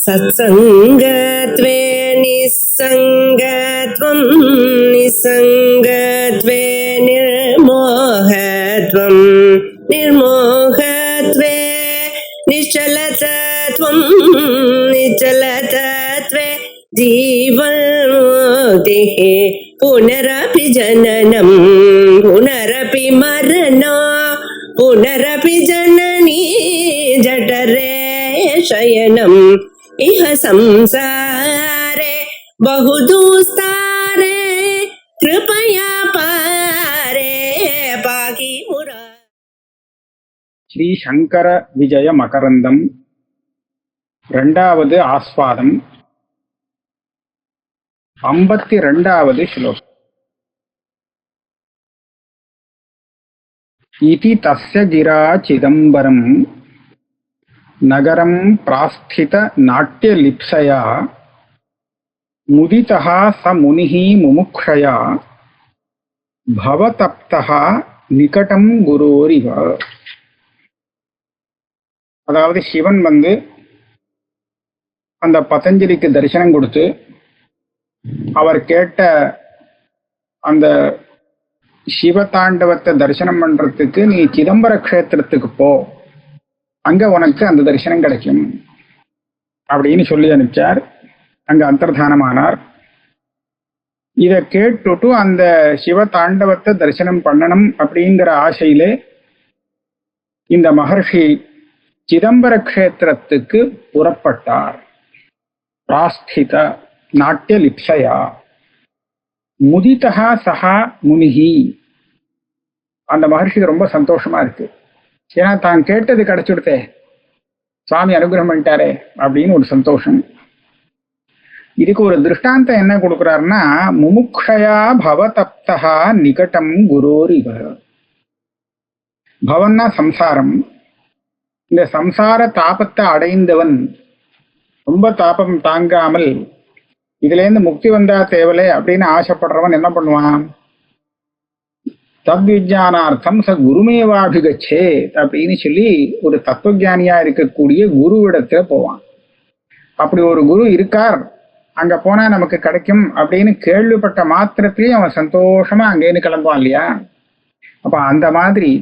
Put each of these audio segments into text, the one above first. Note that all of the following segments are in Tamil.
सत्संगत्वे निस्संगत्वं निस्संगत्वे निर्मोहत्वं निर्मोहत्वे निश्चलतत्वं निश्चलतत्वे जीवन्मुक्तिः पुनरपि जननं पुनरपि मरणं पुनरपि जननी जठरे शयनम् इह संसारे बहुदुस्तारे कृपया पारे पाहि मुरा. ஸ்ரீ சங்கர விஜய மகரந்தம் இரண்டாவது ஆஸ்வாதம் 52வது ஸ்லோகம். இதி தஸ்ய கிரா சிதம்பரம் நகரம் பிராஸ்தித நாட்யலிப்சயா முதிதः ச முனிः முமுக்ஷயா பவதப்தः நிகடம் குரோரிவ. அதாவது சிவன் அந்த பதஞ்சலிக்கு தரிசனம் கொடுத்து அவர் கேட்ட அந்த சிவதாண்டவத்தை தரிசனம் பண்றதுக்கு நீ சிதம்பர க்ஷேத்திரத்துக்கு போ, அங்க உனக்கு அந்த தரிசனம் கிடைக்கும் அப்படின்னு சொல்லி அனுப்பிச்சார். அங்க அந்தர்தானமானார். இதை கேட்டுட்டு அந்த சிவதாண்டவத்தை தரிசனம் பண்ணணும் அப்படிங்கிற ஆசையிலே இந்த மகர்ஷி சிதம்பர க்ஷேத்திரத்துக்கு புறப்பட்டார். பிராஸ்தித நாட்யலிப்சயா முதிதா சஹா முனிஹி. அந்த மகர்ஷிக்கு ரொம்ப சந்தோஷமா இருக்கு. ஏன்னா தான் கேட்டது கிடைச்சுடுத்தே, சுவாமி அனுகிரகம் பண்ணிட்டாரே அப்படின்னு ஒரு சந்தோஷம். இதுக்கு ஒரு திருஷ்டாந்தம் என்ன கொடுக்குறாருன்னா, முமுக்ஷயா பவதப்தா நிகடம் குரோரிவ. பவன்னா சம்சாரம். இந்த சம்சார தாபத்தை அடைந்தவன், ரொம்ப தாபம் தாங்காமல் இதுல இருந்து முக்தி வந்தா தேவலே அப்படின்னு ஆசைப்படுறவன் என்ன பண்ணுவான்? தத்விஜானார்த்தம் ச குருமேவாபிகச்சே அப்படின்னு சொல்லி ஒரு தத்துவஞானியா இருக்கக்கூடிய குருவிடத்துல போவான். அப்படி ஒரு குரு இருக்கார், அங்க போனா நமக்கு கிடைக்கும் அப்படின்னு கேள்விப்பட்ட மாத்திரத்திலேயே அவன் சந்தோஷமா அங்கேன்னு கிளம்புவான் இல்லையா? அப்ப அந்த மாதிரி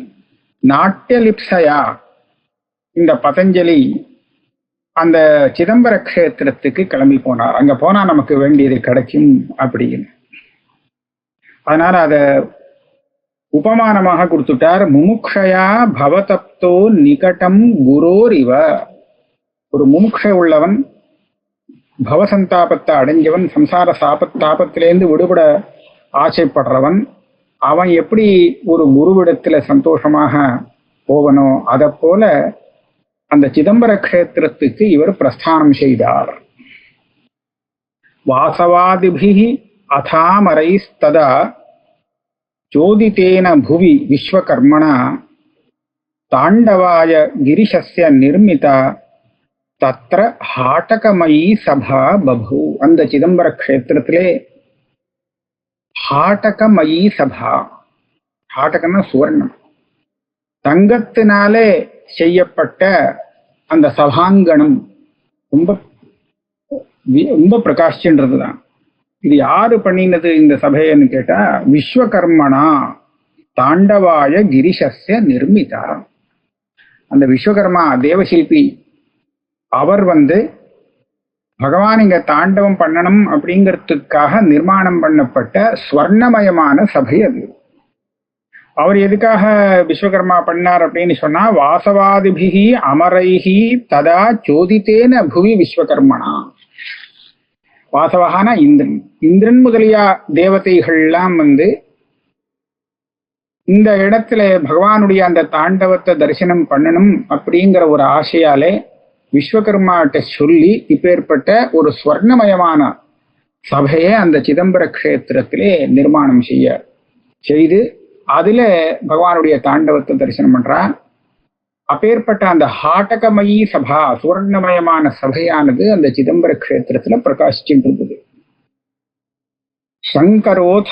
நாட்யலிப்சையா இந்த பதஞ்சலி அந்த சிதம்பர க்ஷேத்திரத்துக்கு கிளம்பி போனார். அங்க போனா நமக்கு வேண்டியது கிடைக்கும் அப்படின்னு. அதனால அத உபமானமாக கொடுத்துட்டார். முமுக்ஷயா பவதப்தோ நிகடம் குரோரிவ. ஒரு முமுக்ஷ உள்ளவன், பவசந்தாபத்தை அடைஞ்சவன், சம்சார தாபத்திலேருந்து விடுபட ஆசைப்படுறவன், அவன் எப்படி ஒரு குருவிடத்துல சந்தோஷமாக போவனோ அதை போல அந்த சிதம்பர க்ஷேத்திரத்துக்கு இவர் பிரஸ்தானம் செய்தார். வாசவாதிபிஹி அதாமரைஸ்ததா சோதிதேன புவி விஸ்வகர்மணா தாண்டவாய கிரிஷஸ்ய நிர்மிதா தத்ர ஹாட்டகமயி சபா பபு. அந்த சிதம்பர க்ஷேத்திரத்திலே ஹாட்டகமயி சபா, ஹாட்டகம்னா சுவர்ணம், தங்கத்தினாலே செய்யப்பட்ட அந்த சபாங்கணம் ரொம்ப ரொம்ப பிரகாசிச்சுன்றதுதான். இது யாரு பண்ணினது இந்த சபைன்னு கேட்டா, விஸ்வகர்மனா தாண்டவாய கிரிஷஸ்ய நிர்மிதா. அந்த விஸ்வகர்மா தேவசில்பி அவர் பகவான் இங்க தாண்டவம் பண்ணணும் அப்படிங்கிறதுக்காக நிர்மாணம் பண்ணப்பட்ட ஸ்வர்ணமயமான சபை அது. அவர் எதுக்காக விஸ்வகர்மா பண்ணார் அப்படின்னு சொன்னா, வாசவாதிபிஹி அமரைஹி ததா சோதித்தேன புவி விஸ்வகர்மனா. வாசவகான இந்திரன், இந்திரன் முதலியா தேவதைகள்லாம் இந்த இடத்துல பகவானுடைய அந்த தாண்டவத்தை தரிசனம் பண்ணணும் அப்படிங்கிற ஒரு ஆசையாலே விஸ்வகர்மாட்ட சொல்லி இப்பேற்பட்ட ஒரு ஸ்வர்ணமயமான சபையை அந்த சிதம்பர க்ஷேத்திரத்திலே நிர்மாணம் செய்து அதுல பகவானுடைய தாண்டவத்தை தரிசனம் பண்றான். அப்பேற்பட்ட அந்த ஹாட்டகமயி சபா, சுவர்ணமயமான சபையானது அந்த சிதம்பர க்ஷேத்திரத்துல பிரகாசிச்சுட்டு. சங்கரோத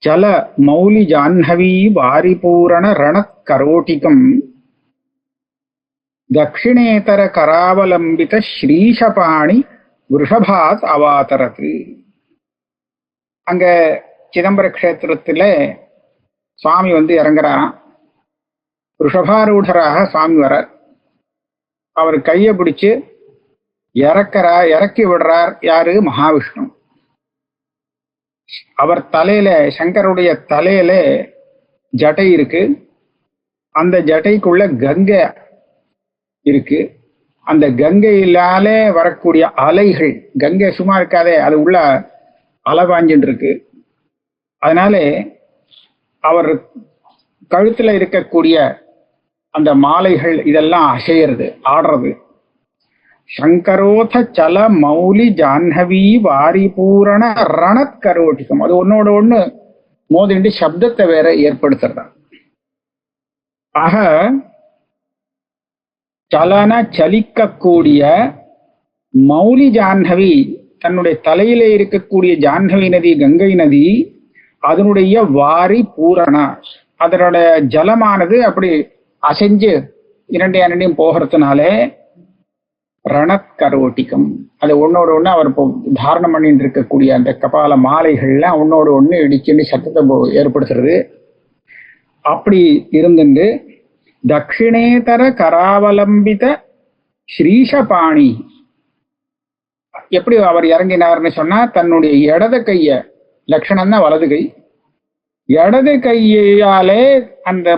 ஜல மௌலி ஜாஹ்னவி வாரிபூரண ரணக்கரோட்டிகம் தட்சிணேதர கராவலம்பித ஸ்ரீஷபாணி விருஷபாத் அவாதரது. அங்க சிதம்பர கஷேத்திரத்துல சுவாமி இறங்குறாராம். ரிஷபாரூடராக சுவாமி வரார். அவர் கையை பிடிச்சு இறக்கி விடுறார். யாரு? மகாவிஷ்ணு. அவர் தலையில, சங்கருடைய தலையில ஜட்டை இருக்கு. அந்த ஜட்டைக்குள்ள கங்கை இருக்கு. அந்த கங்கையிலால வரக்கூடிய அலைகள், கங்கை சும்மா இருக்காதே, அது உள்ள அலை பாஞ்சுட்டு இருக்கு. அதனால அவர் கழுத்துல இருக்கக்கூடிய அந்த மாலைகள் இதெல்லாம் அசையிறது, ஆடுறது. சங்கரோத சல மௌலி ஜாஹ்னவி வாரிபூரண ரணத் கரோட்டிகம். அது ஒன்னோட ஒண்ணு மோதிண்டு சப்தத்தை வேற ஏற்படுத்துறதா. ஆக சலன சலிக்கக்கூடிய மௌலி ஜாஹ்னவி, தன்னுடைய தலையில இருக்கக்கூடிய ஜாஹ்னவி நதி, கங்கை நதி, அதனுடைய வாரி பூரண, அதனோட ஜலமானது அப்படி அசைஞ்சு இரண்டையும் போகிறதுனாலே ரணத் கரோட்டிகம். அது ஒன்னோட ஒண்ணு அவர் தாரணம் பண்ணிட்டு இருக்கக்கூடிய அந்த கபால மாலைகள்லாம் ஒன்னோட ஒண்ணு இடிச்சுன்னு சத்தத்தை ஏற்படுத்துறது. அப்படி இருந்துட்டு தட்சிணேதர கராவலம்பித ஸ்ரீஷபாணி, எப்படி அவர் இறங்கினார்னு சொன்னா, தன்னுடைய இடது கைய, லட்சணம் தான் வலது கை, இடது கையாலே அந்த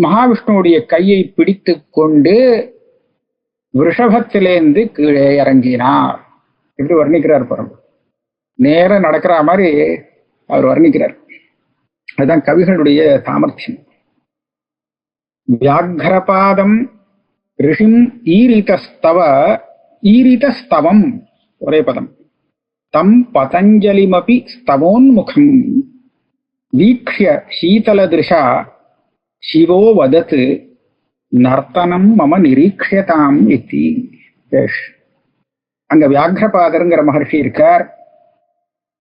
மகாவிஷ்ணுவுடைய கையை பிடித்து கொண்டு ரிஷபத்திலேருந்து கீழே இறங்கினார். இப்படி வர்ணிக்கிறார் பாருங்க. நேர நடக்கிற மாதிரி அவர் வர்ணிக்கிறார். அதுதான் கவிகளுடைய சாமர்த்தியம். வியாக்ரபாதம் ரிஷிம் ஈரிதஸ்தவம், ஒரே பதம், தம் பதஞ்சலிமபி ஸ்தவோன்முகம் வீக்ஷ்ய சீதலதிருஷா சிவோ வதத் நர்த்தனம் மம நிரீக்ஷதாம் இத்தி. அங்க வியாக்ரபாதருங்கிற மகர்ஷி இருக்கார்.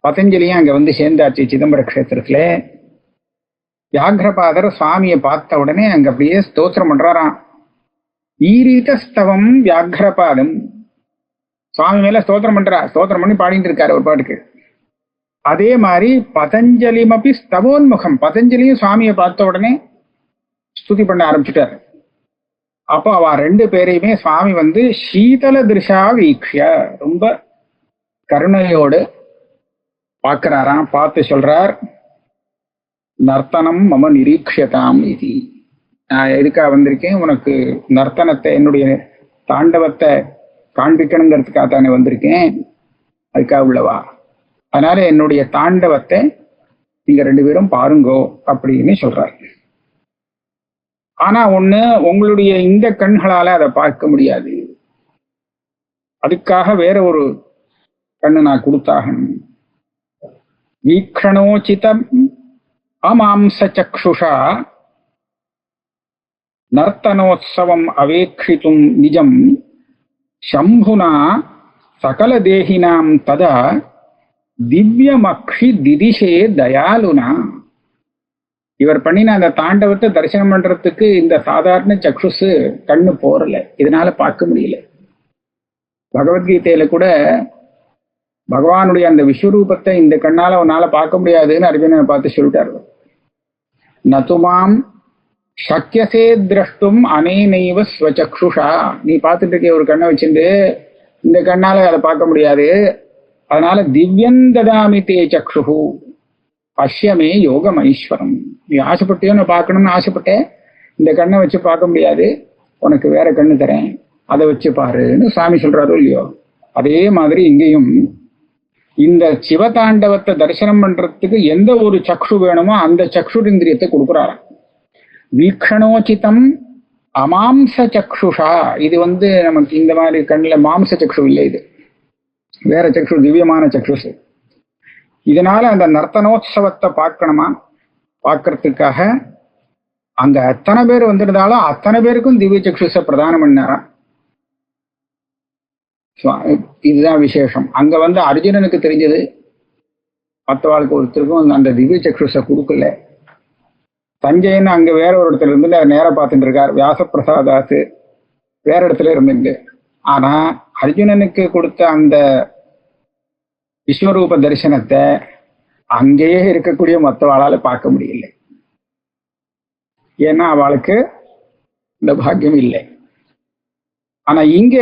பதஞ்சலியும் அங்க சேர்ந்தாச்சு சிதம்பர கஷேத்திரத்துல. வியாக்ரபாதர் சுவாமியை பார்த்த உடனே அங்க அப்படியே ஸ்தோத்திரம் பண்றாராம். ஈரிதஸ்தவம் வியாக்ரபாதம், சுவாமி மேல ஸ்தோத்திரம் பண்றார். ஸ்தோத்திரம் பண்ணி பாடிட்டு இருக்காரு ஒரு பாட்டுக்கு. அதே மாதிரி பதஞ்சலிமபி ஸ்தவோன்முகம், பதஞ்சலியும் சுவாமியை பார்த்த உடனே ஸ்துதி பண்ண ஆரம்பிச்சுட்டார். அப்போ அவ ரெண்டு பேரையுமே சுவாமி சீதல திருஷா வீக்ஷிய, ரொம்ப கருணையோடு பார்க்கிறாராம். பார்த்து சொல்றார், நர்த்தனம் மம நிரீக்ஷதாம் இது. நான் எதுக்காக வந்திருக்கேன்? உனக்கு நர்த்தனத்தை, என்னுடைய தாண்டவத்தை காண்பிக்கணுங்கிறதுக்காக தானே வந்திருக்கேன். அதுக்காக உள்ளவா? அதனால என்னுடைய தாண்டவத்தை நீங்க ரெண்டு பேரும் பாருங்கோ அப்படின்னு சொல்றாரு. ஆனா ஒண்ணு, உங்களுடைய இந்த கண்களால அதை பார்க்க முடியாது. அதுக்காக வேற ஒரு கண்ணு நான் கொடுத்தாகணும். வீக்ஷணோச்சிதம் அமாம்ச சக்ஷுஷா நர்த்தனோத்சவம் அவேக்ஷித்தும் நிஜம் சம்புனா சகல தேகினாம் ததா திவ்யமக்ஷி திதிஷே தயாலுனா. இவர் பண்ணின அந்த தாண்டவத்தை தரிசனம் பண்றதுக்கு இந்த சாதாரண சக்ஷுசு கண்ணு போறல, இதனால பார்க்க முடியல. பகவத்கீதையில கூட பகவானுடைய அந்த விஸ்வரூபத்தை இந்த கண்ணால உன்னால பார்க்க முடியாதுன்னு அர்ஜுனனை பார்த்து சொல்லிட்டாரு. நதுமாம் சக்கியசே திரஷ்டும் அனேனைவ ஸ்வசக்ஷுஷா. நீ பார்த்துட்டு இருக்க ஒரு கண்ணை வச்சுட்டு இந்த கண்ணால அதை பார்க்க முடியாது. அதனால திவ்யந்ததாமி தே சக்ஷு பஷ்யமே யோகம் ஐஸ்வரம். நீ ஆசைப்பட்டியோ நான் பார்க்கணும்னு ஆசைப்பட்டேன், இந்த கண்ணை வச்சு பார்க்க முடியாது, உனக்கு வேற கண்ணு தரேன், அதை வச்சு பாருன்னு சாமி சொல்றாரோ இல்லையோ. அதே மாதிரி இங்கேயும் இந்த சிவதாண்டவத்தை தரிசனம் பண்றதுக்கு எந்த ஒரு சக்ஷு வேணுமோ அந்த சக்ஷுரிந்திரியத்தை கொடுக்குறாராம். வீக்ஷணோச்சிதம் அமாம்ச சக்ஷுஷா. இது நமக்கு இந்த மாதிரி கண்ணுல மாம்ச சக்ஷு இல்லை, இது வேற சக்ஷு, திவ்யமான சக்ஷுஷு. இதனால அந்த நர்த்தனோத்சவத்தை பார்க்கணுமா, பார்க்கறதுக்காக அங்க அத்தனை பேர் வந்திருந்தாலும் அத்தனை பேருக்கும் திவ்ய சக்ஷுஷ பிரதானம் பண்ணாராம். இதுதான் விசேஷம். அங்க அர்ஜுனனுக்கு தெரிஞ்சது, மற்றவாளுக்கு ஒருத்தருக்கும் அந்த திவ்ய சக்ஷுஷ கொடுக்கல. சஞ்சயன் அங்க வேற ஒரு இடத்துல இருந்து நேரம் பார்த்துட்டு இருக்கார். வியாசப்பிரசாதாசு வேற இடத்துல இருந்துட்டு. ஆனா அர்ஜுனனுக்கு கொடுத்த அந்த விஸ்வரூப தரிசனத்தை அங்கேயே இருக்கக்கூடிய மற்றவாளால பார்க்க முடியல. ஏன்னா அவளுக்கு இந்த பாக்கியம் இல்லை. ஆனா இங்க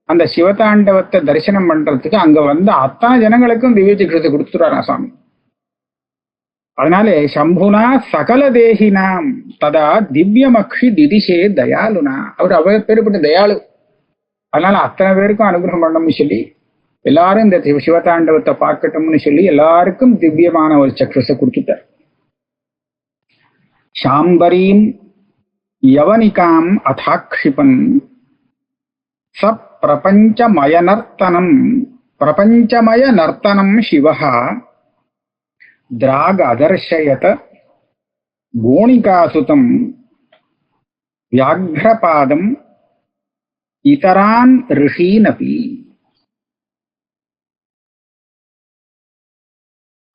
அந்த சிவதாண்டவத்தை தரிசனம் பண்றதுக்கு அங்க அத்தனை ஜனங்களுக்கும் திவ்ய சக்ஷத்தை கொடுத்துறாரா சுவாமி. அதனால சம்புனா சகல தேகினாம் ததா திவ்யமக்ஷி திதிஷே தயாலுனா, அவர் பேருப்பட்ட தயாளு. அதனால அத்தனை பேருக்கும் அனுகிரகம் பண்ணணும்னு சொல்லி எல்லாரும் இந்த சிவதாண்டவத்தை பார்க்கட்டும்னு சொல்லி எல்லாருக்கும் திவ்யமான ஒரு சக்ஷஸை கொடுத்துட்டார். சாம்பரீம் யவனிகாம் அதாக்ஷிபன் ச பிரபஞ்சமய நர்த்தனம் சிவஹா திராக் அதர்ஷயத கோணிகாசுதம் வியாக்ரபாதம் இதரான் ரிஷீனபி.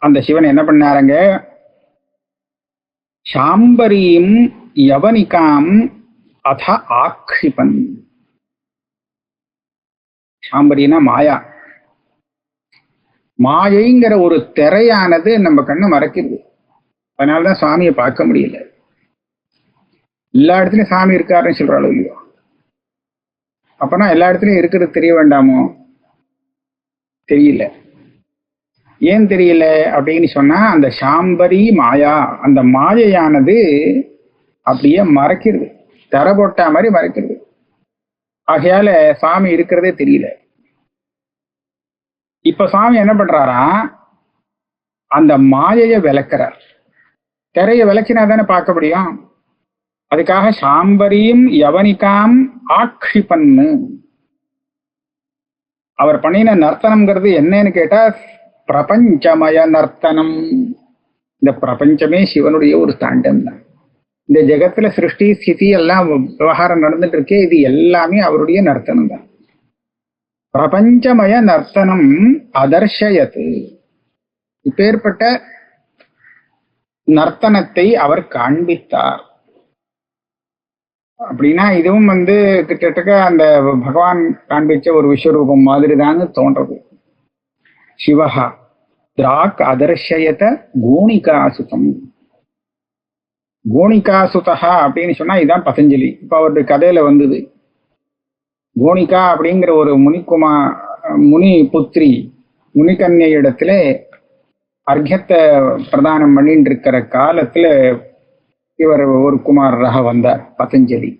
அந்த சிவன் என்ன பண்ணாருங்க, சாம்பரீம் யவனிகாம் அத ஆக்ஷிபன். சாம்பரினா மாயா. மாயைங்கிற ஒரு திரையானது நம்ம கண்ணை மறைக்கிறது. அதனாலதான் சாமியை பார்க்க முடியல. எல்லா இடத்துலயும் சாமி இருக்காருன்னு சொல்றாளோ இல்லையோ, அப்பனா எல்லா இடத்துலயும் இருக்கிறது தெரிய வேண்டாமோ? தெரியல. ஏன் தெரியல அப்படின்னு சொன்னா, அந்த சாம்பரி மாயா, அந்த மாயையானது அப்படியே மறைக்கிறது, திரை போட்டா மாதிரி மறைக்கிறது. ஆகையால சாமி இருக்கிறதே தெரியல. இப்ப சாமி என்ன பண்றாரா, அந்த மாயைய விளக்குறார். திரைய விளக்கினா தானே பார்க்க முடியும். அதுக்காக சாம்பரியும் யவனிகாம் ஆக்ஷிபன்னு அவர் பண்ணின நர்த்தனம்ங்கிறது என்னன்னு கேட்டா, பிரபஞ்சமய நர்த்தனம். இந்த பிரபஞ்சமே சிவனுடைய ஒரு தாண்டம் தான். இந்த ஜெகத்துல சிருஷ்டி ஸ்திதி எல்லாம் விவகாரம் நடந்துட்டு இருக்கே, இது எல்லாமே அவருடைய நர்த்தனம் தான். பிரபஞ்சமய நர்த்தனம் அதர்ஷயத்து. இப்பேற்பட்ட நர்த்தனத்தை அவர் காண்பித்தார். அப்படின்னா இதுவும் கிட்டத்தட்ட அந்த பகவான் காண்பிச்ச ஒரு விஸ்வரூபம் மாதிரி தான் தோன்றது. சிவஹா திராக் அதர்ஷயத கோணிகாசுதம். கோணிகாசுதா அப்படின்னு சொன்னா இதுதான் பதஞ்சலி. இப்ப அவருடைய கதையில வந்தது. கோணிகா அப்படிங்கிற ஒரு முனி புத்திரி முனிகன்யை இடத்துல அர்க்கத்தை பிரதானம் பண்ணிட்டு இருக்கிற காலத்துல இவர் ஒரு குமாரராக வந்தார், பதஞ்சலி.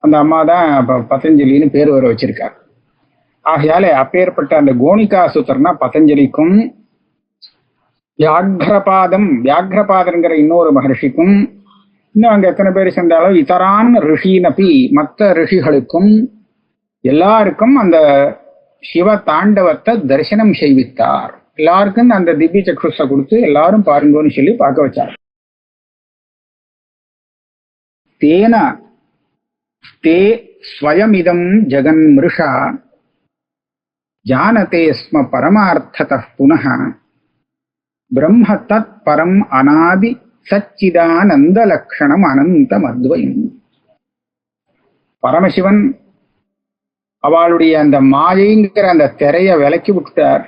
அந்த அம்மா தான் பதஞ்சலின்னு பேர் வர வச்சிருக்கார். ஆகையால அப்பேற்பட்ட அந்த கோணிகாசுதர்னா பதஞ்சலிக்கும், வியாக்ரபாதங்கிற இன்னொரு மகர்ஷிக்கும், இன்னும் அங்க எத்தனை பேர் சென்றாலும் இதரான் ரிஷினபி, மற்ற ரிஷிகளுக்கும் எல்லாருக்கும் அந்த சிவ தாண்டவத்தை தரிசனம் செய்வித்தார். எல்லாருக்கும் அந்த திவ்ய சக்ஷுஸை கொடுத்து எல்லாரும் பாருங்கன்னு சொல்லி பார்க்க வச்சார். தேன தே ஸ்வயமிதம் ஜெகன்மிருஷா ஜானதே ஸ்ம பரமார்த்ததः புனः பிரம்ம தத் பரம் அநாதி சச்சிதானந்த லக்ஷணம் அனந்தம் அத்வயம். பரமசிவன் அவளுடைய அந்த மாயைங்கிற அந்த திரைய விலக்கி விட்டார்.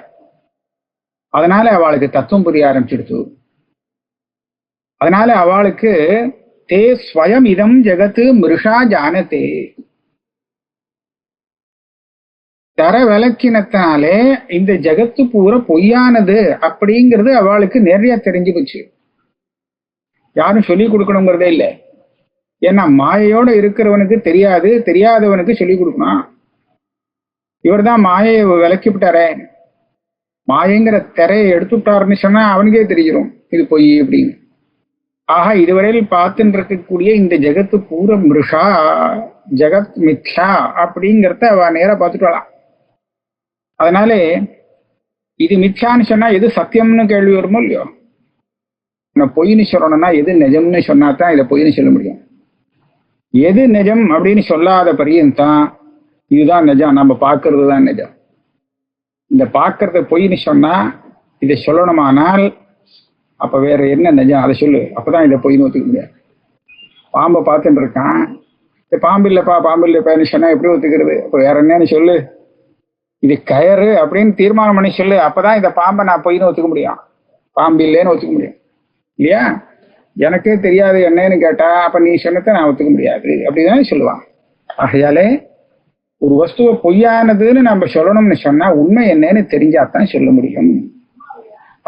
அதனால அவளுக்கு தத்துவம் புரிய ஆரம்பிச்சிடுச்சு. அதனால அவளுக்கு தே ஸ்வயம் இதம் ஜெகத்து மிருஷா ஜானதே, தர விளக்கினத்தினாலே இந்த ஜெகத்து பூரா பொய்யானது அப்படிங்கிறது அவளுக்கு நிறைய தெரிஞ்சு போச்சு. யாரும் சொல்லி கொடுக்கணுங்கிறதே இல்லை. ஏன்னா மாயையோட இருக்கிறவனுக்கு தெரியாது, தெரியாதவனுக்கு சொல்லி கொடுக்கணும். இவர் தான் மாயையை விளக்கி விட்டாரே, மாயைங்கிற திரையை எடுத்துட்டாருன்னு சொன்னா அவனுக்கே தெரிஞ்சிடும் இது பொய் அப்படின்னு. ஆக இதுவரையில் பார்த்துட்டு இருக்கக்கூடிய இந்த ஜெகத்து பூர மிருஷா, ஜெகத் மித்யா அப்படிங்கிறத அவ நேரா பார்த்துட்டு வரலாம். அதனால இது மித்யான்னு சொன்னா எது சத்தியம்னு கேள்வி வருமோ இல்லையோ. பொய்ன்னு சொல்லணும்னா எது நிஜம்னு சொன்னாதான் இதை பொய்ன்னு சொல்ல முடியும். எது நிஜம் அப்படின்னு சொல்லாத பரியந்தான் இதுதான் நிஜம், நம்ம பார்க்கறது தான் நிஜம். இந்த பார்க்கறத பொய்ன்னு சொன்னா இதை சொல்லணுமானால் அப்ப வேற என்ன நிஜம் அதை சொல்லு, அப்பதான் இதை பொய்னு ஒத்துக்க முடியாது. பாம்பை பார்த்துட்டு இருக்கான், இது பாம்பு இல்லப்பா பாம்பு இல்லப்பான்னு சொன்னா எப்படி ஒத்துக்கிறது? அப்ப வேற என்னன்னு சொல்லு, இது கயறு அப்படின்னு தீர்மானம் பண்ணி சொல்லு, அப்பதான் இந்த பாம்பை நான் பொய்னு ஒத்துக்க முடியும், பாம்பு இல்லைன்னு ஒத்துக்க முடியும் இல்லையா? எனக்கே தெரியாது என்னன்னு கேட்டா அப்ப நீ சொன்னதை நான் ஒத்துக்க முடியாது அப்படிதானே சொல்லுவான். ஆகையாலே ஒரு வஸ்துவை பொய்யானதுன்னு நம்ம சொல்லணும்னு சொன்னா உண்மை என்னன்னு தெரிஞ்சாதான் சொல்ல முடியும்.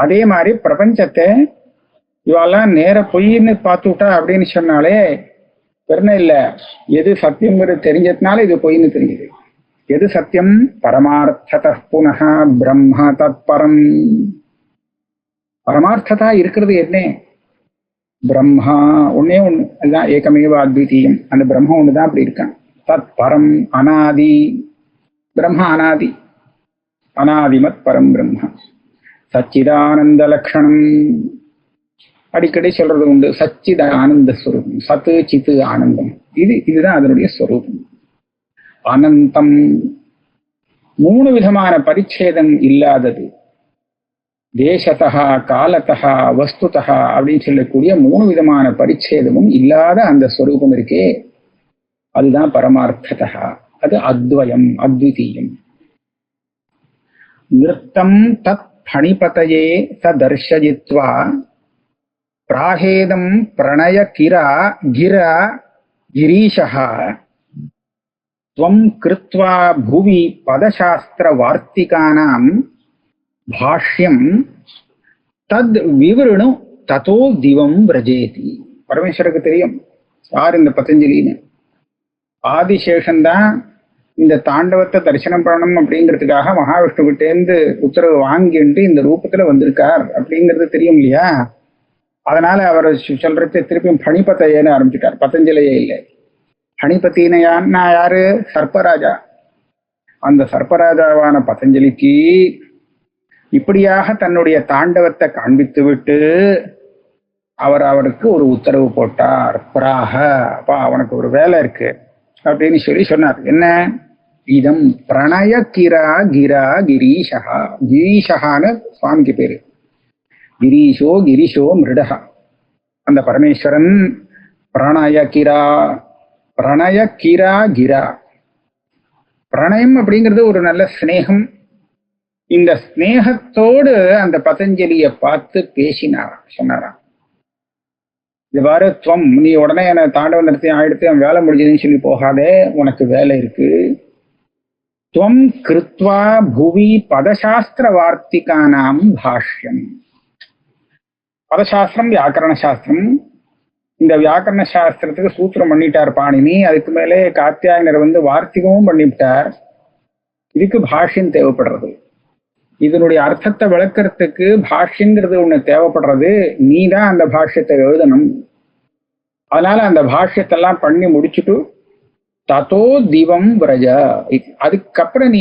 அதே மாதிரி பிரபஞ்சத்தை இவெல்லாம் நேர பொய்ன்னு பார்த்து விட்டா அப்படின்னு சொன்னாலே பெருமை இல்ல, எது சத்தியம்ங்கிறது தெரிஞ்சதுனால இது பொய்ன்னு தெரியுது. எது சத்தியம்? பரமார்த்தத புனः பிரம்ம தத்பரம். பரமார்த்ததா இருக்கிறது என்ன? பிரம்மா ஒன்னே ஒண்ணு, அதுதான் ஏகமேவ அத்விதீயம். அந்த பிரம்ம ஒண்ணுதான் அப்படி இருக்கான். தத் பரம் அனாதி, பிரம்ம அனாதி, அனாதிமத் பரம் பிரம்ம சச்சிதானந்த லட்சணம். அடிக்கடி சொல்றது உண்டு, சச்சித ஆனந்த ஸ்வரூபம், சத்து சித்து ஆனந்தம், இதுதான் அதனுடைய ஸ்வரூபம். அனந்தம், 3 விதமான பரிச்சேதம் இல்லாதது. தேசத்தா காலத்தா வஸ்துதா அப்படின்னு சொல்லக்கூடிய 3 விதமான பரிச்சேதமும் இல்லாத அந்த ஸ்வரூபம் இருக்கே, அதுதான் பரமார்த்ததா. அது அத்வயம், அத்விதீயம். நிருத்தம் தத் பணிபதயே தர்ஷயித்வா பிராஹேதம் பிரணய கிரா கிரா கிரீஷः த்வம் கிருத்வா புவி பதசாஸ்திர வார்த்திகானாம் பாஷ்யம் தத் விவரணு ததோ திவம் பிரஜேதி. பரமேஸ்வருக்கு தெரியும் யார் இந்த பதஞ்சலின்னு. ஆதிசேஷன்தான் இந்த தாண்டவத்தை தரிசனம் பண்ணணும் அப்படிங்கிறதுக்காக மகாவிஷ்ணு கிட்டேந்து உத்தரவு வாங்கிட்டு இந்த ரூபத்துல வந்திருக்கார் அப்படிங்கிறது தெரியும் இல்லையா? அதனால அவர் சொல்றது திருப்பியும் பணிபத்தையன்னு ஆரம்பிச்சுட்டார், பதஞ்சலியே இல்லை. பணிபத்தினா யாரு? சர்ப்பராஜா. அந்த சர்ப்பராஜாவான பதஞ்சலிக்கு இப்படியாக தன்னுடைய தாண்டவத்தை காண்பித்து விட்டு அவருக்கு ஒரு உத்தரவு போட்டார். பிராக, அப்பா அவனுக்கு ஒரு வேலை இருக்கு அப்படின்னு சொன்னார். என்ன? இதம் பிரணய கிரா கிரா கிரீஷா. கிரீஷகான்னு சுவாமிக்கு பேரு. கிரீஷோ கிரிஷோ மிருடகா. அந்த பரமேஸ்வரன் பிரணய கிரா, பிரணய கிரா கிரா. பிரணயம் அப்படிங்கிறது ஒரு நல்ல ஸ்நேகம். இந்த ஸ்நேகத்தோடு அந்த பதஞ்சலிய பார்த்து பேசினாராம், சொன்னாராம். இது பாரு, துவம், நீ உடனே என்ன தாண்டவம் நடத்தி ஆயிடுத்து அவன் வேலை முடிஞ்சதுன்னு சொல்லி போகாதே, உனக்கு வேலை இருக்கு. துவம் கிருத்வா புவி பதசாஸ்திர வார்த்திகானாம் பாஷ்யம். பதசாஸ்திரம் வியாக்கரண சாஸ்திரம். இந்த வியாக்கரண சாஸ்திரத்துக்கு சூத்திரம் பண்ணிட்டார் பாணினி. அதுக்கு மேலே காத்தியாயனர் வார்த்திகமும் பண்ணிவிட்டார். இதுக்கு பாஷ்யம் தேவைப்படுறது. இதனுடைய அர்த்தத்தை விளக்கறதுக்கு பாஷ்யங்கிறது ஒண்ணு தேவைப்படுறது. நீ தான் அந்த பாஷ்யத்தை எழுதணும். அதனால அந்த பாஷ்யத்தெல்லாம் பண்ணி முடிச்சுட்டு ததோ திவம் விரஜ, அதுக்கப்புறம் நீ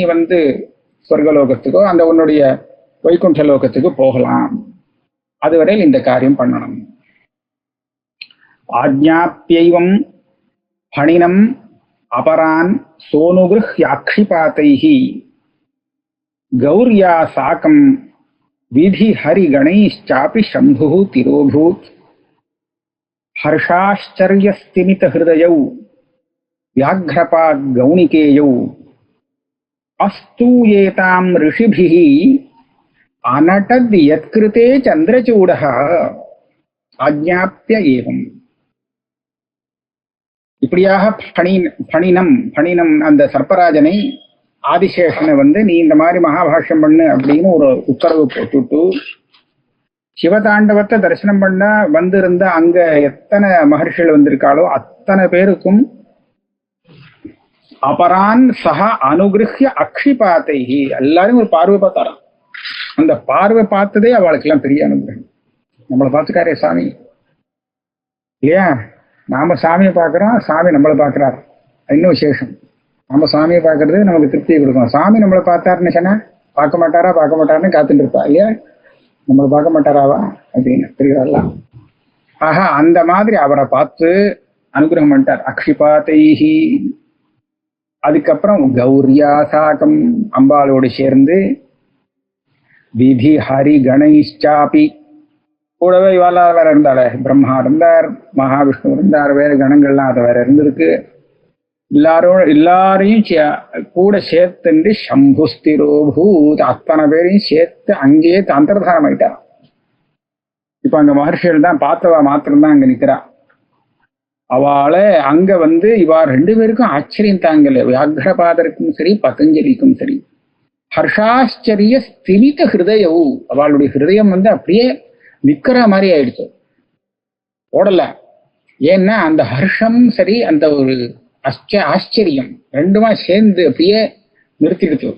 சொர்க்கலோகத்துக்கோ அந்த உன்னுடைய வைகுண்ட லோகத்துக்கு போகலாம். அதுவரையில் இந்த காரியம் பண்ணணும். ஆஜ்ஞாப்யைவம் பணினம் அபரான் சோனுகிருஹ்யாக்ஷிபாதைஹி கௌர்யா சாக்கம் விதி ஹரி கணேஷ்சாபி சம்பு திரோபூத் ஹர்ஷாச்சரியஸ்திமித ஹிருதயௌ வியாக்ரபாத் கௌணிகேயௌ அஸ்தூயேதாம் ரிஷிபிஹி அனடத் யத்கிருதே சந்திரசூடஹ ஆஜ்ஞாப்ய ஏவம். இப்படியாக பணினம் அந்த சர்ப்பராஜனை, ஆதிசேஷனை நீ இந்த மாதிரி மகாபாஷ்யம் பண்ணு அப்படின்னு ஒரு உத்தரவு போட்டுட்டு சிவதாண்டவத்தை தரிசனம் பண்ண வந்திருந்த அங்க எத்தனை மகர்ஷிகள் வந்திருக்காளோ அத்தனை பேருக்கும் அபரான் சக அனுகிரஹ்ய அக்ஷிபாத்தைஹி எல்லாரும் ஒரு பார்வை பார்த்தாராம். அந்த பார்வை பார்த்ததே அவளுக்கு எல்லாம் பெரிய அனுகிரகம். நம்மளை பார்த்துக்காரே சாமி இல்லையா? நாம சாமியை பார்க்கிறோம், சாமி நம்மளை பார்க்கிறார். இன்னும் விசேஷம். நம்ம சாமியை பார்க்கறது நமக்கு திருப்தியை கொடுக்கும். சாமி நம்மளை பார்த்தாருன்னு சொன்னா பார்க்க மாட்டாருன்னு காத்துட்டு இருப்பா இல்லையா? நம்மளை பார்க்க மாட்டாராவா அப்படின்னு தெரியுறலாம். ஆக அந்த மாதிரி அவரை பார்த்து அனுகிரகம் பண்ணிட்டார். அக்ஷிபாத்தைஹி. அதுக்கப்புறம் கௌரியா சாகம், அம்பாளோடு சேர்ந்து விதி ஹரி கணேஷ்சாபி கூடவே இவாளா வேற இருந்தாளே, பிரம்மா இருந்தார், மகாவிஷ்ணு இருந்தார், வேற கணங்கள்லாம் அதை வேற இருந்திருக்கு. எல்லாரையும் கூட சேர்த்துண்டு சம்புஸ்திரோபூத் அத்தனை பேரையும் சேர்த்து அங்கேயே அந்தர்தானம் ஆயிட்டா. இப்ப அங்க மகர்ஷிகள் தான் பார்த்தவா மாத்திரம்தான் அங்க நிக்கிறா. அவளை அங்க இவா ரெண்டு பேருக்கும் ஆச்சரியம் தாங்கல. வியாக்கிரபாதருக்கும் சரி பதஞ்சலிக்கும் சரி. ஹர்ஷாச்சரிய ஸ்திமித ஹிருதயவு, அவளுடைய ஹிருதயம் அப்படியே நிக்கிற மாதிரி ஆயிடுச்சு, ஓடல. ஏன்னா அந்த ஹர்ஷம் சரி அந்த ஒரு ஆச்சரியம் ரெண்டுமா சேர்ந்து அப்படியே நிறுத்திடுச்சு.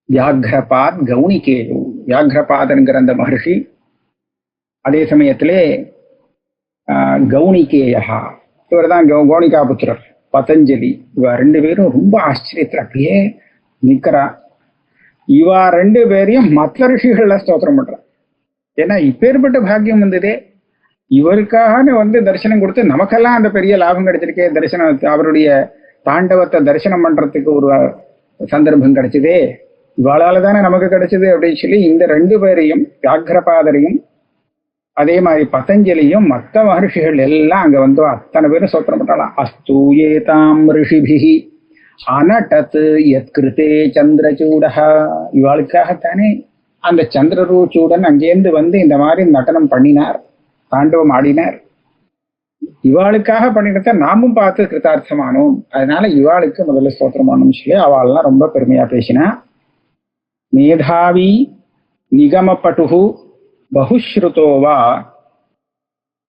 வியாக்கிரபாத் கவுனிகேயு, வியாக்கிரபாதன்கிற அந்த மகர்ஷி, அதே சமயத்திலே கவுனிகேயா இவர் தான் கவுனிகாபுத்திரர், பதஞ்சலி, இவ ரெண்டு பேரும் ரொம்ப ஆச்சரியத்துல அப்படியே நிக்கிறா. இவா ரெண்டு பேரையும் மற்ற ரிஷிகள்ல ஸ்தோத்திரம் பண்றா. ஏன்னா இப்பேற்பட்ட பாக்கியம் வந்ததே, இவருக்காக தரிசனம் கொடுத்து நமக்கெல்லாம் அந்த பெரிய லாபம் கிடைச்சிருக்கே. தரிசனம், அவருடைய தாண்டவத்தை தரிசனம் பண்றதுக்கு ஒரு சந்தர்ப்பம் கிடைச்சதே, இவாளால தானே நமக்கு கிடைச்சது அப்படின்னு சொல்லி இந்த ரெண்டு பேரையும், வியாக்கிரபாதரையும் அதே மாதிரி பதஞ்சலியும் மற்ற மகர்ஷிகள் எல்லாம் அங்க அத்தனை பேரும் ஸ்தோத்திரம் பண்ணலாம். அஸ்து ஏதாம் ரிஷிபிஹி அனடத் யத்கிருதே சந்திரசூடஹ, இவாளுக்காகத்தானே அந்த சந்திரசூடன் அங்கேருந்து இந்த மாதிரி நடனம் பண்ணினார், தாண்டவம் ஆடினார். இவாளுக்காக பண்ணினத நாமும் பார்த்து கிருதார்த்தமானோம். அதனால இவாளுக்கு முதல்ல ஸ்தோத்திரமானோம் சொல்லி அவள்லாம் ரொம்ப பெருமையா பேசினா. மேதாவி நிகமபட்டு பகுஸ்ருதோவா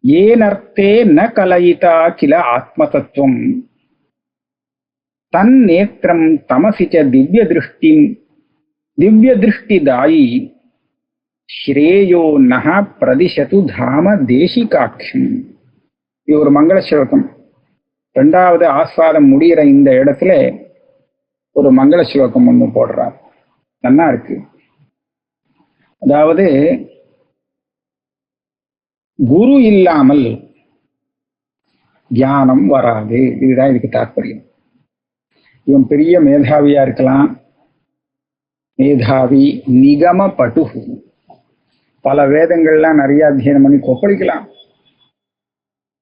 ஏனர்த்தே ந கலயிதா கில ஆத்மதத்துவம் தன்னேத்திரம் தமசிச்ச திவ்யதிருஷ்டிதாயி ஸ்ரேயோ நஹ பிரதிஷது தாம தேசிகாட்சம். இது ஒரு மங்கள ஸ்லோகம். ரெண்டாவது ஆஸ்வாதம் முடிகிற இந்த இடத்துல ஒரு மங்கள ஸ்லோகம் ஒண்ணு போடுறார், நல்லா இருக்கு. அதாவது குரு இல்லாமல் தியானம் வராது, இதுதான் இதுக்கு தாற்பயம். இவன் பெரிய மேதாவியா இருக்கலாம், மேதாவி நிகம பட்டு, பல வேதங்கள்லாம் நிறைய அத்தியனம் பண்ணி கொப்பளிக்கலாம்.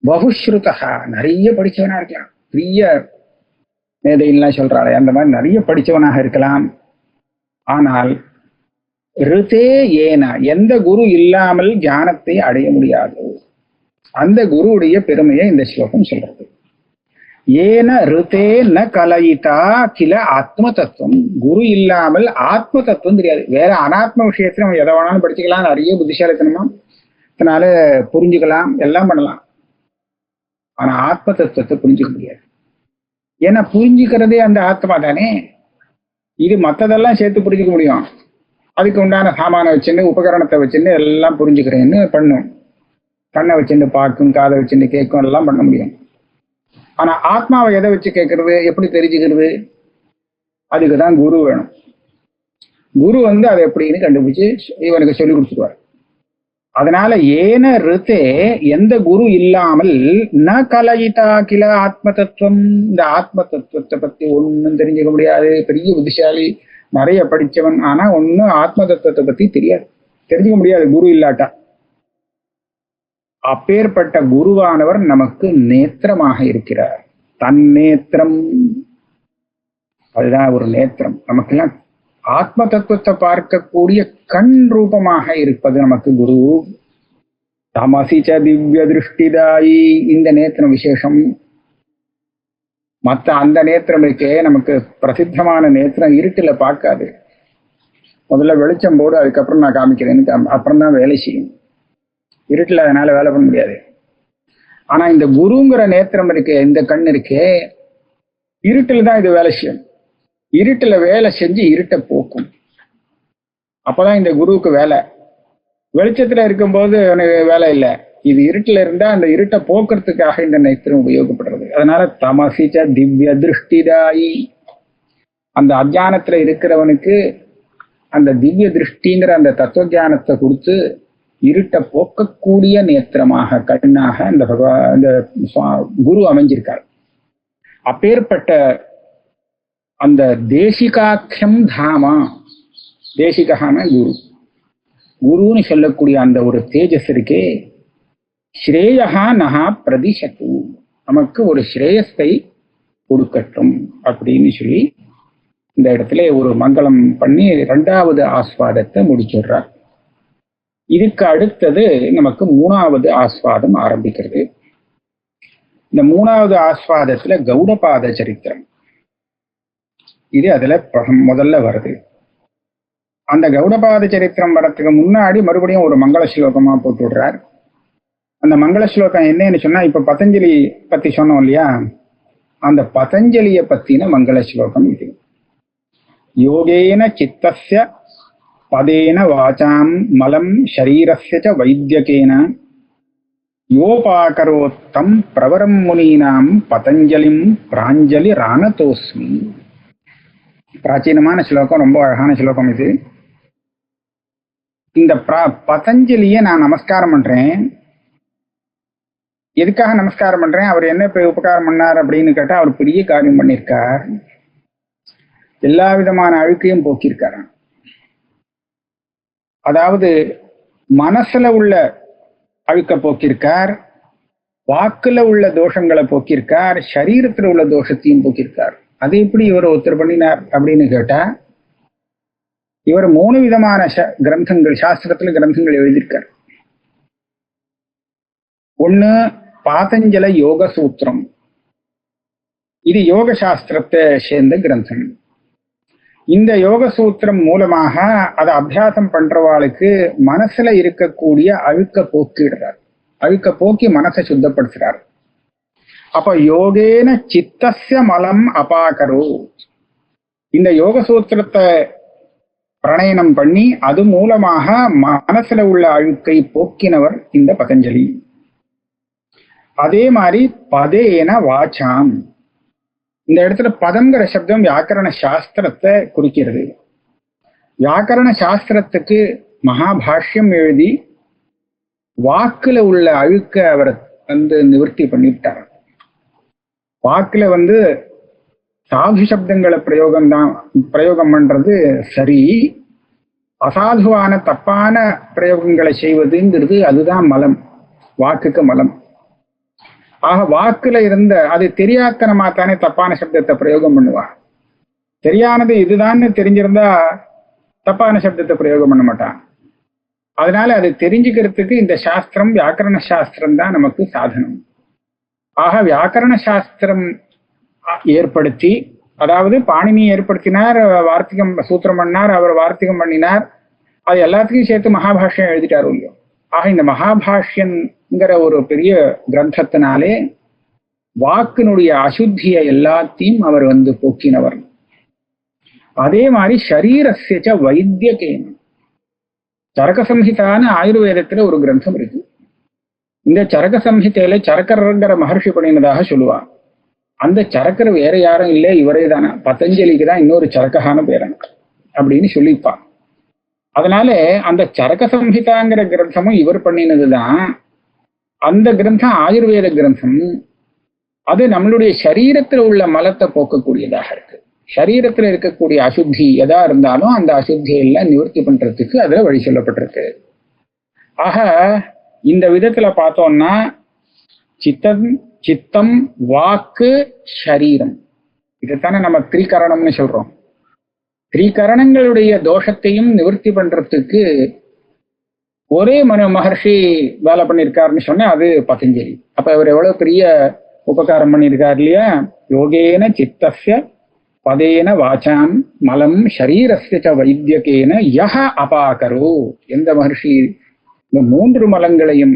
பகுஸ்ருதா, நிறைய படிச்சவனா இருக்கலாம், பெரிய மேதைலாம் சொல்றாளே அந்த மாதிரி நிறைய படிச்சவனாக இருக்கலாம். ஆனால் ரிதே ஏன, எந்த குரு இல்லாமல் ஞானத்தை அடைய முடியாது. அந்த குருவுடைய பெருமையை இந்த ஸ்லோகம் சொல்றது. ஏன ரிதே ந கலயிதா கில ஆத்ம தத்துவம், குரு இல்லாமல் ஆத்ம தத்துவம் தெரியாது. வேற அனாத்ம விஷயத்துல நம்ம எதை வேணாலும் படிச்சுக்கலாம், நிறைய புத்திசாலித்தனமா அதனால புரிஞ்சுக்கலாம், எல்லாம் பண்ணலாம். ஆனா ஆத்ம தத்துவத்தை புரிஞ்சுக்க முடியாது. ஏன்னா புரிஞ்சுக்கிறதே அந்த ஆத்மா தானே. இது மற்றதெல்லாம் சேர்த்து புரிஞ்சுக்க முடியும், அதுக்கு உண்டான சாமான வச்சுன்னு உபகரணத்தை வச்சுன்னு எல்லாம் புரிஞ்சுக்கிறேன்னு பண்ணும். கண்ணை வச்சுட்டு பார்க்கும், காதை வச்சுட்டு கேட்கும், எல்லாம் பண்ண முடியும். ஆனா ஆத்மாவை எதை வச்சு கேட்கறது, எப்படி தெரிஞ்சுக்கிறது? அதுக்குதான் குரு வேணும். குரு அதை எப்படின்னு கண்டுபிடிச்சு இவனுக்கு சொல்லி கொடுத்துருவார். அதனால ஏன ரித்தே, எந்த குரு இல்லாமல் ந கலயிதா கில ஆத்ம தத்துவம், இந்த ஆத்ம தத்துவத்தை பத்தி ஒன்னும் தெரிஞ்சுக்க முடியாது. பெரிய புத்திசாலி, நிறைய படிச்சவன், ஆனா ஒன்னும் ஆத்ம தத்துவத்தை பத்தி தெரியாது, தெரிஞ்சுக்க முடியாது குரு இல்லாட்டா. அப்பேற்பட்ட குருவானவர் நமக்கு நேத்திரமாக இருக்கிறார். தன்னேத்திரம், அதுதான் ஒரு நேத்திரம். நமக்கெல்லாம் ஆத்ம தத்துவத்தை பார்க்கக்கூடிய கண் ரூபமாக இருப்பது நமக்கு குரு. தமசிச்ச திவ்ய திருஷ்டிதாயி, இந்த நேத்திரம் விசேஷம். மற்ற அந்த நேத்திரம் இருக்கே, நமக்கு பிரசித்தமான நேத்திரம் இருட்டுல பார்க்காது. முதல்ல வெளிச்சம் போடு, அதுக்கப்புறம் நான் காமிக்கிறேன்னு அப்புறம் தான் வேலை செய்யும். இருட்டுல அதனால வேலை பண்ண முடியாது. ஆனா இந்த குருங்கிற நேத்திரம் இருக்கே, இந்த கண் இருக்கே, இருட்டில் தான் இது வேலை செய்யும். இருட்டுல வேலை செஞ்சு இருட்டை போக்கும். அப்பதான் இந்த குருவுக்கு வேலை. வெளிச்சத்துல இருக்கும்போது எனக்கு வேலை இல்லை. இது இருட்டுல இருந்தா அந்த இருட்டை போக்குறதுக்காக இந்த நேத்திரம் உபயோகப்படுறது. அதனால தமசிச்ச திவ்ய திருஷ்டிதாயி, அந்த அஜானத்துல இருக்கிறவனுக்கு அந்த திவ்ய திருஷ்டிங்கிற அந்த தத்துவ ஞானத்தை கொடுத்து இருட்டை போக்கக்கூடிய நேத்திரமாக, கண்ணாக இந்த குரு அமைஞ்சிருக்கார். அப்பேற்பட்ட அந்த தேசிகாக்கியம் தாமா, தேசிகான குரு, குருன்னு சொல்லக்கூடிய அந்த ஒரு தேஜஸ் இருக்கே, ஸ்ரேயா நகா பிரதிஷத்து, நமக்கு ஒரு ஸ்ரேயஸை கொடுக்கட்டும் அப்படின்னு சொல்லி இந்த இடத்துல ஒரு மங்களம் பண்ணி 2வது ஆஸ்வாதத்தை முடிச்சிடுறார். இதுக்கு அடுத்தது நமக்கு 3வது ஆஸ்வாதம் ஆரம்பிக்கிறது. இந்த 3வது ஆஸ்வாதத்துல கௌடபாத சரித்திரம் இது அதுல முதல்ல வருது. அந்த கௌடபாத சரித்திரம் வரத்துக்கு முன்னாடி மறுபடியும் ஒரு மங்கள ஸ்லோகமா போட்டு விடுறார். அந்த மங்கள ஸ்லோகம் என்னன்னு சொன்னா, இப்ப பதஞ்சலி பத்தி சொன்னோம் இல்லையா, அந்த பதஞ்சலிய பத்தின மங்கள ஸ்லோகம் இது. யோகேன சித்தஸ்ய பதேன வாசாம் மலம் ஷரீரஸ்ய ச வைத்யகேன யோபாகரோத்தம் பிரவரம் முனீனாம் பதஞ்சலிம் பிராஞ்சலி ராணதோஸ்மி. பிராச்சீனமான ஸ்லோகம், ரொம்ப அழகான ஸ்லோகம் இது. இந்த பதஞ்சலிய நான் நமஸ்காரம் பண்றேன். எதுக்காக நமஸ்காரம் பண்றேன்? அவர் என்ன உபகாரம் பண்ணார் அப்படின்னு கேட்டா, அவர் பெரிய காரியம் பண்ணியிருக்கார். எல்லா விதமான அழுக்கையும் போக்கியிருக்கார். அதாவது மனசுல உள்ள அழுக்க போக்கியிருக்கார், வாக்குல உள்ள தோஷங்களை போக்கியிருக்கார், சரீரத்துல உள்ள தோஷத்தையும் போக்கியிருக்கார். அது எப்படி இவர் ஒருத்தர் பண்ணினார் அப்படின்னு கேட்டா, இவர் 3 விதமான கிரந்தங்கள், சாஸ்திரத்துல கிரந்தங்கள் எழுதியிருக்கார். ஒண்ணு பாதஞ்சல யோக சூத்திரம். இது யோக சாஸ்திரத்தை சேர்ந்த கிரந்தம். இந்த யோக சூத்திரம் மூலமாக அதை அபியாசம் பண்றவாளுக்கு மனசுல இருக்கக்கூடிய அழுக்க போக்கிடுறார், அழுக்க போக்கி மனசை சுத்தப்படுத்துறார். அப்ப யோகேன சித்தஸ்ய மலம் அபாகரோ, இந்த யோக சூத்திரத்தை பிரணயனம் பண்ணி அது மூலமாக மனசுல உள்ள அழுக்கை போக்கினவர் இந்த பதஞ்சலி. அதே மாதிரி பதேன வாசாம், இந்த இடத்துல பதங்கிற சப்தம் வியாக்கரண சாஸ்திரத்தை குறிக்கிறது. வியாக்கரண சாஸ்திரத்துக்கு மகாபாஷ்யம் எழுதி வாக்குல உள்ள அழுக்க அவர் நிவர்த்தி பண்ணிவிட்டார். வாக்குல சாது சப்தங்களை பிரயோகம் பண்றது சரி, அசாதுவான தப்பான பிரயோகங்களை செய்வதுங்கிறது அதுதான் மலம், வாக்குக்கு மலம். ஆக வாக்குல இருந்த அது தெரியாத்தனமா தானே தப்பான சப்தத்தை பிரயோகம் பண்ணுவான். தெரியானது இதுதான்னு தெரிஞ்சிருந்தா தப்பான சப்தத்தை பிரயோகம் பண்ண மாட்டான். அதனால அது தெரிஞ்சுக்கிறதுக்கு இந்த சாஸ்திரம், வியாக்கரண சாஸ்திரம் தான் நமக்கு சாதனம். ஆக வியாக்கரண சாஸ்திரம் ஏற்படுத்தி, அதாவது பாணினி ஏற்படுத்தினார், வார்த்திகம் சூத்திரம் பண்ணார், அவர் வார்த்திகம் பண்ணினார், அது எல்லாத்துக்கும் சேர்த்து மகாபாஷ்யம் எழுதிட்டாரு இல்லையோ. ஆக இந்த மகாபாஷ்யங்கிற ஒரு பெரிய கிரந்தத்தினாலே வாக்கினுடைய அசுத்திய எல்லாத்தையும் அவர் போக்கினவர். அதே மாதிரி ஷரீரஸ்ய வைத்தியகேன, சரக சம்ஹிதான்னு ஆயுர்வேதத்துல ஒரு கிரந்தம் இருக்கு. இந்த சரக சம்ஹிதையில சரக்கர்ங்கிற மகர்ஷி பண்ணினதாக சொல்லுவா. அந்த சரக்கர் வேற யாரும் இல்லை, இவரே தானே, பதஞ்சலிக்கு தான் இன்னொரு சரக்கான பேரன் அப்படின்னு சொல்லிப்பான். அதனால அந்த சரக சம்ஹிதாங்கிற கிரந்தமும் இவர் பண்ணினதுதான். அந்த கிரந்தம் ஆயுர்வேத கிரந்தம். அது நம்மளுடைய சரீரத்துல உள்ள மலத்தை போக்கக்கூடியதாக இருக்கு. சரீரத்துல இருக்கக்கூடிய அசுத்தி எதா இருந்தாலும் அந்த அசுத்தியை எல்லாம் நிவர்த்தி பண்றதுக்கு அதுல வழி சொல்லப்பட்டிருக்கு. ஆக இந்த விதத்துல பார்த்தோம்னா சித்தம், வாக்கு, சரீரம், இதைத்தானே நம்ம திரிகரணம்னு சொல்றோம். திரிகரணங்களுடைய தோஷத்தையும் நிவர்த்தி பண்றதுக்கு ஒரே மகர்ஷி வேலை பண்ணியிருக்காருன்னு சொன்னா அது பதஞ்சலி. அப்ப இவர் எவ்வளவு பெரிய உபகாரம் பண்ணியிருக்காரு இல்லையா. யோகேன சித்தஸ்ய பதேன வாசாம் மலம் ஷரீரஸ்ய வைத்தியகேன யஹ அபாகரோ, எந்த மகர்ஷி இந்த 3 மலங்களையும்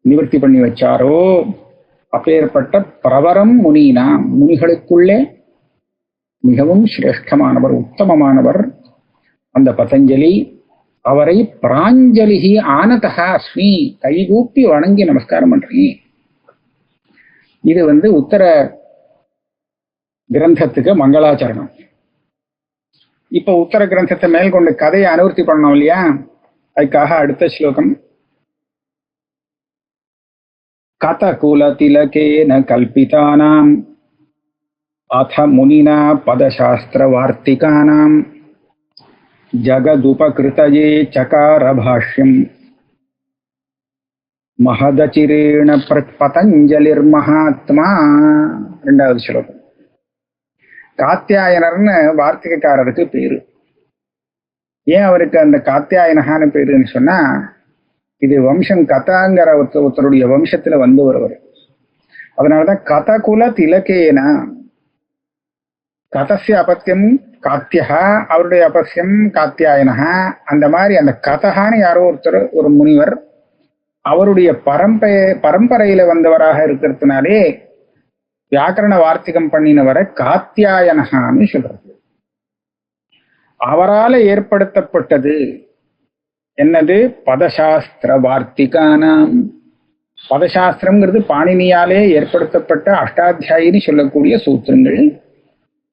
நிவர்த்தி பண்ணி வச்சாரோ அப்பேற்பட்ட பிரவரம் முனினா, முனிகளுக்குள்ளே மிகவும் சிரேஷ்டமானவர், உத்தமமானவர் அந்த பதஞ்சலி. அவரை பிராஞ்சலிஹி ஆனதஹா அஸ்மி, கைகூப்பி வணங்கி நமஸ்காரம் பண்றேன். இது உத்தர கிரந்தத்துக்கு மங்களாச்சரணம். இப்ப உத்தர கிரந்தத்தை மேற்கொண்டு கதையை அனுவர்த்தி பண்ணோம் இல்லையா, அதுக்காக அடுத்த ஸ்லோகம். கதகுல திலகேன கல்பிதானாம் அத முனினா பதசாஸ்திர வார்த்திகானாம் ஜகதுபகிருதயே சகார பாஷ்யம் மகதச்சிரேண பதஞ்சலிர் மகாத்மா. ரெண்டாவது ஸ்லோகம். காத்தியாயனர்னு வார்த்திகக்காரருக்கு பேரு. ஏன் அவருக்கு அந்த காத்தியாயனகான பேருன்னு சொன்னா, இது வம்சம் கதாங்கிற ஒருத்தருடைய வம்சத்துல வந்து வருவர். அதனாலதான் கதகுல திலகேனா, கதசிய அபத்தியம் காத்தியா, அவருடைய அபத்தியம் காத்தியாயனகா. அந்த மாதிரி அந்த கதகான்னு யாரோ ஒருத்தர், ஒரு முனிவர், அவருடைய பரம்பரையில வந்தவராக இருக்கிறதுனாலே வியாக்கரண வார்த்திகம் பண்ணினவரை காத்தியாயனகான்னு சொல்றது. அவரால் ஏற்படுத்தப்பட்டது என்னது? பதசாஸ்திர வார்த்திகானாம். பதசாஸ்திரம்ங்கிறது பாணினியாலே ஏற்படுத்தப்பட்ட அஷ்டாத்தியாயின்னு சொல்லக்கூடிய சூத்திரங்கள்.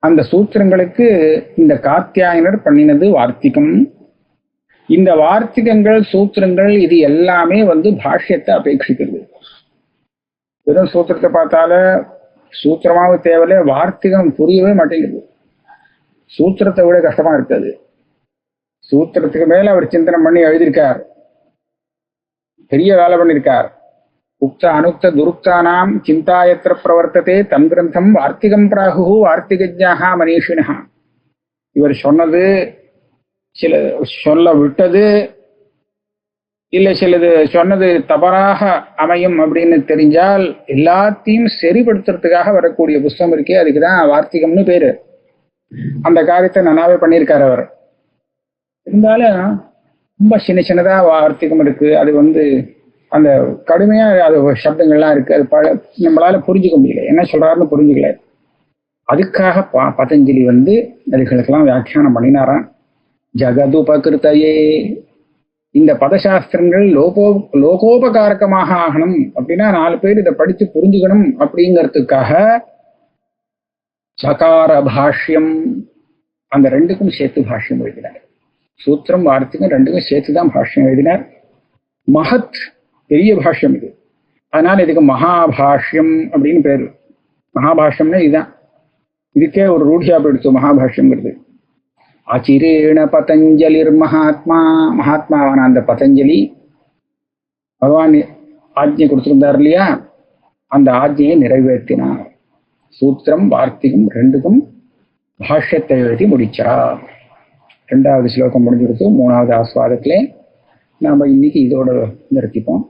அந்த சூத்திரங்களுக்கு இந்த காத்தியாயனர் பண்ணினது வார்த்திகம். இந்த வார்த்திகங்கள், சூத்திரங்கள், இது எல்லாமே வந்து பாஷ்யத்தை அபேட்சிக்கிறது. வெறும் சூத்திரத்தை பார்த்தால சூத்திரமாக தேவையில்ல, வார்த்திகம் புரியவே மாட்டேங்குது. சூத்திரத்தை விட கஷ்டமா இருக்காது. சூத்திரத்துக்கு மேல அவர் சிந்தனை பண்ணி எழுதியிருக்கார், பெரிய வேலை பண்ணியிருக்கார். உக்த அனுக்த துருக்தானாம் சிந்தாயத்திர பிரவர்த்ததே தம் கிரந்தம் வார்த்திகம் பிராகு வார்த்திகஜ்ஞாஹா மனீஷினஹா. இவர் சொன்னது சில சொல்ல விட்டது இல்லை, சிலது சொன்னது தவறாக அமையும் அப்படின்னு தெரிஞ்சால் எல்லாத்தையும் சரிப்படுத்துறதுக்காக வரக்கூடிய புஸ்தகம் இருக்கே, அதுக்குதான் வார்த்திகம்னு பேரு. அந்த காரியத்தை நல்லாவே பண்ணியிருக்காரு அவர். இருந்தாலும் ரொம்ப சின்ன சின்னதா வார்த்திகம் இருக்கு. அது வந்து அந்த கடுமையா அது சப்தங்கள்லாம் இருக்கு. அது நம்மளால புரிஞ்சுக்க முடியல, என்ன சொல்றாருன்னு புரிஞ்சுக்கல. அதுக்காக பதஞ்சலி வந்து அதுகளுக்கெல்லாம் வியாக்கியானம் பண்ணினாராம். ஜகதுபகிருதயே, இந்த பதசாஸ்திரங்கள் லோகோபகாரகமாக ஆகணும் அப்படின்னா 4 பேர் இதை படித்து புரிஞ்சுக்கணும் அப்படிங்கிறதுக்காக சகார பாஷ்யம், அந்த ரெண்டுக்கும் சேர்த்து பாஷ்யம் எழுதினார். சூத்திரம் வார்த்தைக்கும் ரெண்டுக்கும் சேர்த்துதான் பாஷ்யம் எழுதினார். மகத், பெரிய பாஷ்யம் இது. அதனால இதுக்கு மகாபாஷ்யம் அப்படின்னு பேரு. மகாபாஷ்யம்னா இதுதான். இதுக்கே ஒரு ரூಢியா போயிடுச்சு மகாபாஷ்யம்ங்கிறது. அச்சிரேண பதஞ்சலிர் மகாத்மா, மகாத்மாவான அந்த பதஞ்சலி பகவான் ஆஜ்ஞை கொடுத்திருந்தார் இல்லையா, அந்த ஆஜ்ஞையை நிறைவேற்றினார். சூத்திரம் வார்த்திகம் ரெண்டுக்கும் பாஷ்யத்தை எழுதி முடிச்சார். 2வது ஸ்லோகம் முடிஞ்சிருச்சு. 3வது ஆஸ்வாதத்திலே நாம இன்னைக்கு இதோட நிறுத்திப்போம்.